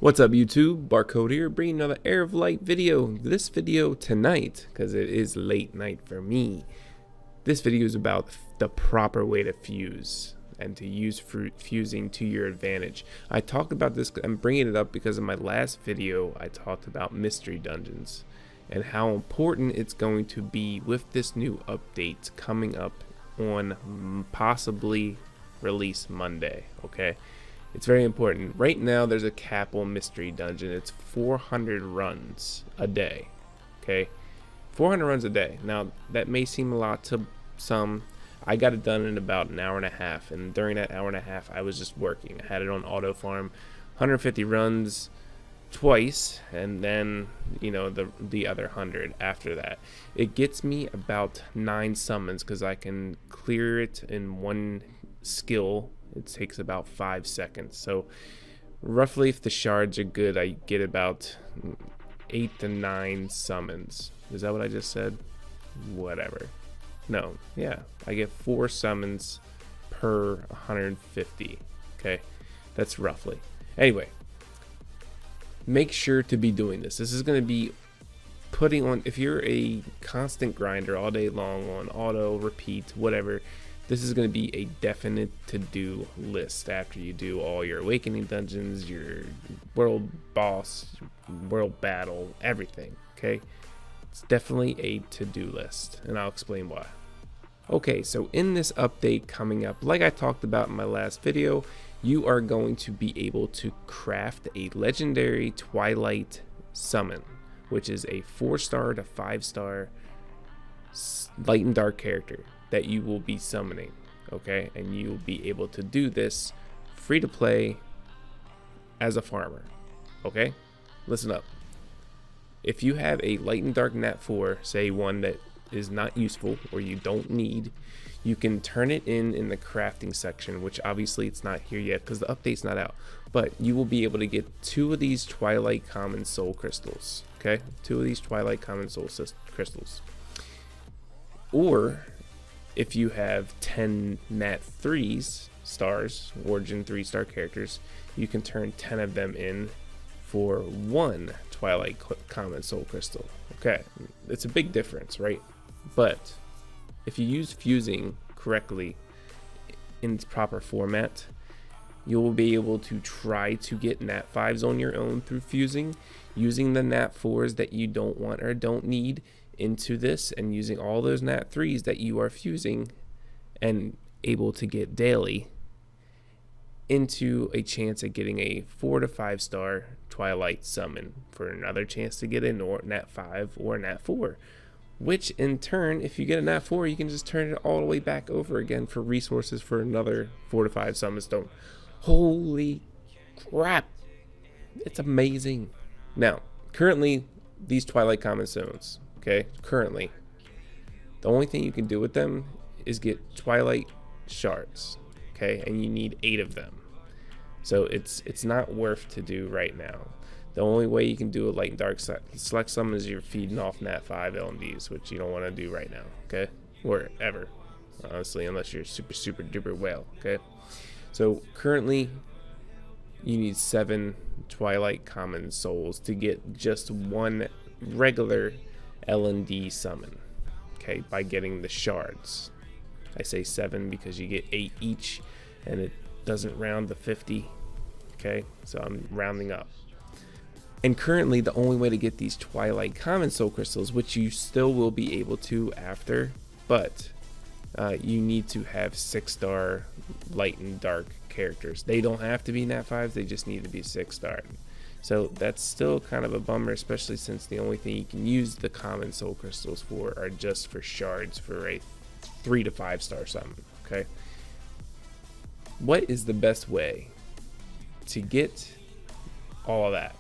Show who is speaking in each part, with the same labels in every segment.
Speaker 1: What's up YouTube, Barcode here, bringing another Heir of Light video. This video tonight, because it is late night for me, this video is about the proper way to fuse and to use fusing to your advantage. I talked about this, I'm bringing it up because in my last video I talked about mystery dungeons and how important it's going to be with this new update coming up on possibly release Monday, okay? It's very important. Right now there's a cap on mystery dungeon. It's 400 runs a day. Okay, 400 runs a day. Now that may seem a lot to some. I got it done in about an hour and a half, and during that hour and a half I was just working. I had it on auto farm, 150 runs twice, and then the other 100 after that. It gets me about 9 summons because I can clear it in one skill. It takes about 5 seconds. So roughly, if the shards are good, I get about 8 to 9 summons. Is that what I just said? Whatever. No, yeah, I get 4 summons per 150. Okay, that's roughly. Anyway, make sure to be doing this. This is going to be putting on, if you're a constant grinder all day long on auto, repeat, whatever, this is going to be a definite to-do list after you do all your awakening dungeons, your world boss, world battle, everything, okay? It's definitely a to-do list, and I'll explain why. Okay, so in this update coming up, like I talked about in my last video, you are going to be able to craft a legendary Twilight summon, which is a 4-star to 5-star light and dark character that you will be summoning, okay? And you'll be able to do this free to play as a farmer, okay? Listen up. If you have a light and dark nat 4, say one that is not useful or you don't need, you can turn it in the crafting section, which obviously it's not here yet because the update's not out, but you will be able to get 2 of these Twilight Common soul crystals, okay? 2 of these Twilight Common soul crystals. Or if you have 10 nat 3s stars, origin 3-star characters, you can turn 10 of them in for 1 Twilight Common soul crystal. Okay, it's a big difference, right? But if you use fusing correctly in its proper format, you will be able to try to get nat 5s on your own through fusing, using the nat 4s that you don't want or don't need into this, and using all those nat 3s that you are fusing and able to get daily into a chance at getting a 4 to 5-star Twilight summon for another chance to get a nat 5 or nat 4, which in turn, if you get a nat 4, you can just turn it all the way back over again for resources for another 4 to 5 summon stone. Holy crap, it's amazing. Now currently these Twilight Common stones, okay, currently the only thing you can do with them is get Twilight shards, okay, and you need 8 of them. So it's not worth to do right now. The only way you can do a light and dark select summon is you're feeding off nat 5 LMDs, which you don't want to do right now, okay, or ever, honestly, unless you're super duper whale, okay. So currently you need 7 Twilight Common souls to get just 1 regular LND summon, okay, by getting the shards. I say 7 because you get 8 each and it doesn't round to 50, okay, so I'm rounding up. And currently the only way to get these Twilight Common soul crystals, which you still will be able to after, but you need to have 6-star light and dark characters. They don't have to be nat 5s, they just need to be 6-star. So that's still kind of a bummer, especially since the only thing you can use the common soul crystals for are just for shards for a 3 to 5-star summon, okay? What is the best way to get all of that?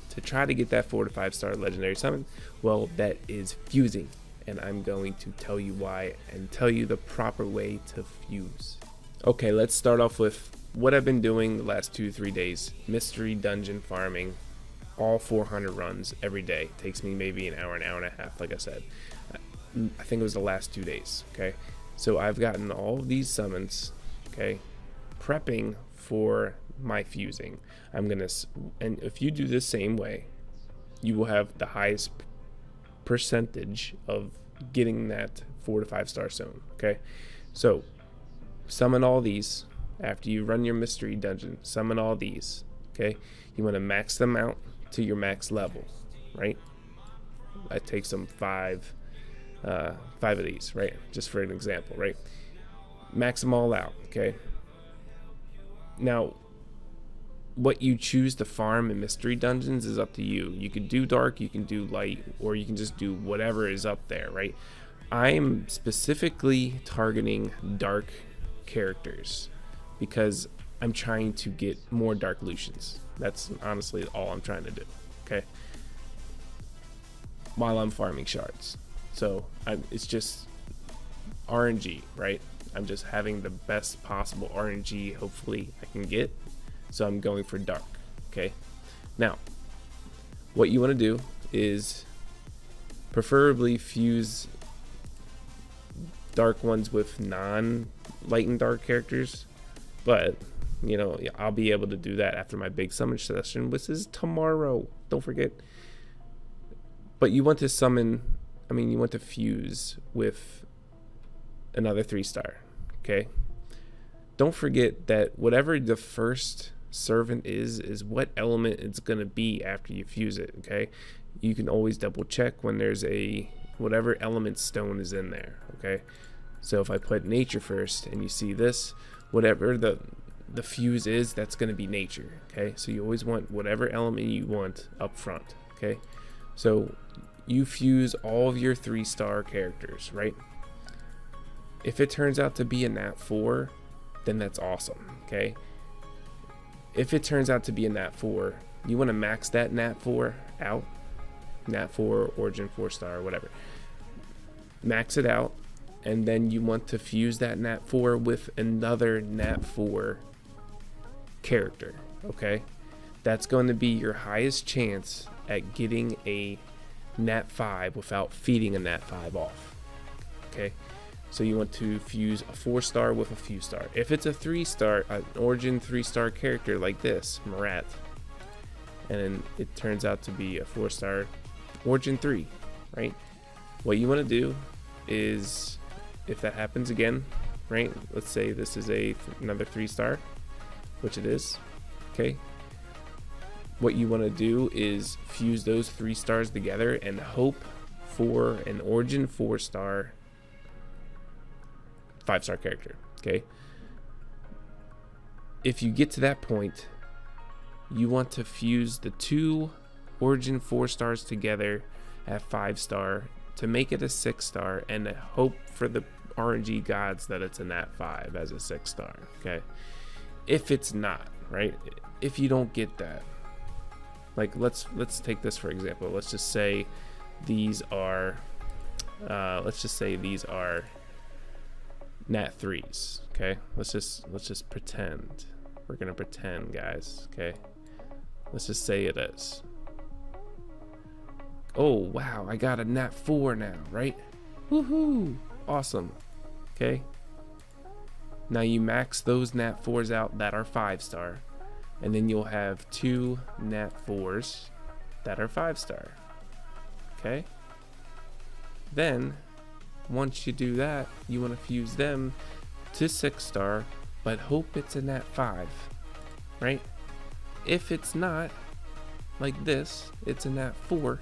Speaker 1: To try to get that 4 to 5-star legendary summon? Well, that is fusing, and I'm going to tell you why and tell you the proper way to fuse. Okay, let's start off with what I've been doing the last 2-3 days. Mystery dungeon farming, all 400 runs every day. It takes me maybe an hour and a half, like I said. I think it was the last 2 days, okay? So I've gotten all of these summons, okay, prepping for my fusing. I'm gonna, and if you do the same way, you will have the highest percentage of getting that 4 to 5 star zone. Okay, so summon all these after you run your mystery dungeon. Summon all these. Okay, you want to max them out to your max level, right? I take some five of these, right? Just for an example, right? Max them all out. Okay. Now, what you choose to farm in mystery dungeons is up to you. You can do dark, you can do light, or you can just do whatever is up there, right? I'm specifically targeting dark characters because I'm trying to get more dark Lucians. That's honestly all I'm trying to do, okay? While I'm farming shards. So it's just RNG, right? I'm just having the best possible RNG hopefully I can get. So I'm going for dark, okay? Now, what you want to do is preferably fuse dark ones with non-light and dark characters, but you know, I'll be able to do that after my big summon session, which is tomorrow. Don't forget. But you want to you want to fuse with another 3-star, okay? Don't forget that whatever the first servant is what element it's going to be after you fuse it, okay? You can always double check when there's whatever element stone is in there, okay? So if I put nature first and you see this, whatever the fuse is, that's going to be nature, okay? So you always want whatever element you want up front, okay? So you fuse all of your 3-star characters, right? If it turns out to be a nat 4, then that's awesome, okay? If it turns out to be a nat 4, you want to max that nat 4 out. Nat 4, origin 4-star, whatever. Max it out, and then you want to fuse that nat 4 with another nat 4 character, okay? That's going to be your highest chance at getting a nat 5 without feeding a nat 5 off, okay? So you want to fuse a 4-star with a few star. If it's a 3-star, an origin 3-star character like this, Marat, and then it turns out to be a 4-star origin 3, right? What you want to do is, if that happens again, right? Let's say this is another 3-star, which it is, okay? What you want to do is fuse those 3 stars together and hope for an origin 4-star 5-star character, okay? If you get to that point, you want to fuse the 2 origin 4 stars together at 5-star to make it a 6-star and hope for the RNG gods that it's a nat 5 as a 6-star, okay? If it's not, right? If you don't get that, like let's take this for example. Let's just say these are nat 3s, okay? Let's just pretend. We're gonna pretend, guys, okay? Let's just say it is. Oh wow, I got a nat 4 now, right? Woohoo! Awesome. Okay. Now you max those nat 4s out that are 5-star, and then you'll have 2 nat 4s that are 5-star. Okay? Then once you do that, you want to fuse them to 6-star, but hope it's a nat 5, right? If it's not, like this, it's a nat 4,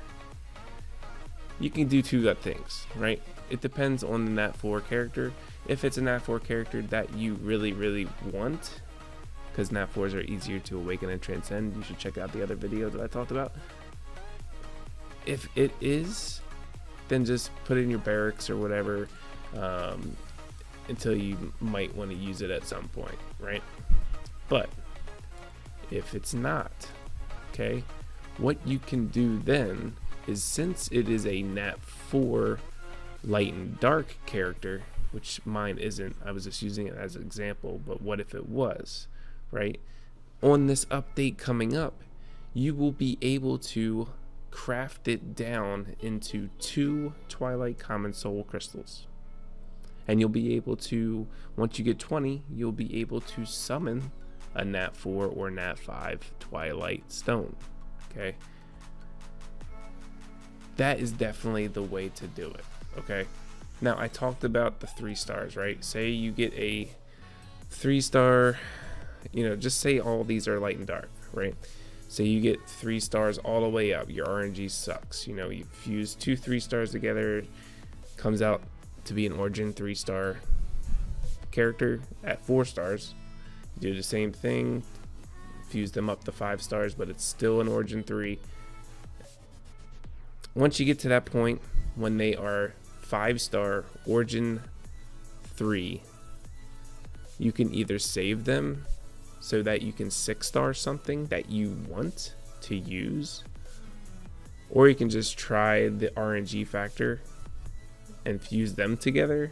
Speaker 1: you can do 2 good things, right? It depends on the nat 4 character. If it's a nat 4 character that you really, really want, because nat 4s are easier to awaken and transcend, you should check out the other video that I talked about. If it is, then just put it in your barracks or whatever, until you might want to use it at some point, right? But if it's not, okay, what you can do then is, since it is a nat 4 light and dark character, which mine isn't, I was just using it as an example, but what if it was, right? On this update coming up, you will be able to craft it down into 2 Twilight Common soul crystals, and you'll be able to, once you get 20, you'll be able to summon a Nat 4 or Nat 5 Twilight Stone. Okay, that is definitely the way to do it. Okay, now I talked about the 3 stars, right? Say you get a 3-star, you know, just say all these are light and dark, right? So you get 3 stars all the way up. Your RNG sucks. You know, you fuse 2 3-stars together, comes out to be an origin 3-star character at 4 stars. You do the same thing, fuse them up to 5 stars, but it's still an origin 3. Once you get to that point when they are 5-star origin 3, you can either save them so that you can 6-star something that you want to use, or you can just try the RNG factor and fuse them together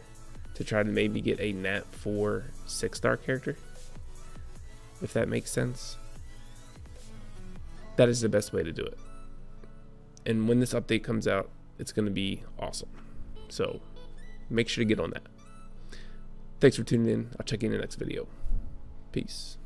Speaker 1: to try to maybe get a Nat 4 6-star character, if that makes sense. That is the best way to do it. And when this update comes out, it's going to be awesome. So make sure to get on that. Thanks for tuning in. I'll check you in the next video. Peace.